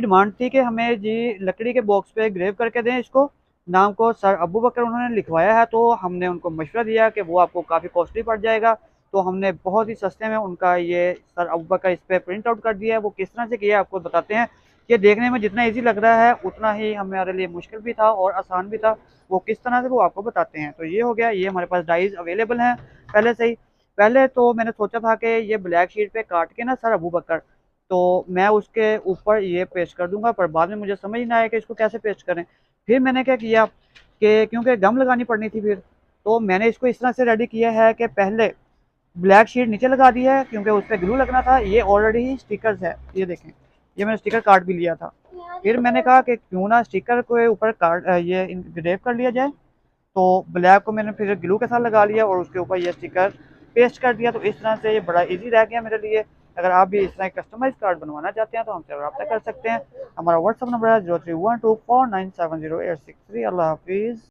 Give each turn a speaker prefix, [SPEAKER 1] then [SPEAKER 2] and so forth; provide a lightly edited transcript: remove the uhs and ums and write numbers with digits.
[SPEAKER 1] Demand थी कि हमें जी लकड़ी के बॉक्स पे ग्रेव करके दें, इसको नाम को सर अबू बकर उन्होंने लिखवाया है। तो हमने उनको मशवरा दिया कि वो आपको काफ़ी कॉस्टली पड़ जाएगा, तो हमने बहुत ही सस्ते में उनका ये सर अबू बकर इस पर प्रिंट आउट कर दिया है। वो किस तरह से किया आपको बताते हैं। कि देखने में जितना ईजी लग रहा है उतना ही हमारे लिए मुश्किल भी था और आसान भी था। वो किस तरह से वो आपको बताते हैं। तो ये हो गया, ये हमारे पास डाइज अवेलेबल हैं पहले से ही। पहले तो मैंने सोचा था कि ये ब्लैक शीट पे काट के ना सर अबू बकर, तो मैं उसके ऊपर ये पेस्ट कर दूंगा, पर बाद में मुझे समझ नहीं आया कि इसको कैसे पेस्ट करें। फिर मैंने क्या किया कि क्योंकि गम लगानी पड़नी थी फिर, तो मैंने इसको इस तरह से रेडी किया है कि पहले ब्लैक शीट नीचे लगा दी है क्योंकि उस पर ग्लू लगना था। ये ऑलरेडी ही स्टिकर्स है, ये देखें, ये मैंने स्टिकर काट भी लिया था। फिर मैंने कहा कि क्यों ना स्टिकर के ऊपर काट ये इंग्रेव कर लिया जाए। तो ब्लैक को मैंने फिर ग्लू के साथ लगा लिया और उसके ऊपर ये स्टिकर पेस्ट कर दिया। तो इस तरह से ये बड़ा इजी रह गया मेरे लिए। अगर आप भी इस तरह कस्टमाइज कार्ड बनवाना चाहते हैं तो हमसे रब्ता कर सकते हैं। हमारा व्हाट्सअप नंबर है 0312497086 3। अल्लाह हाफिज़।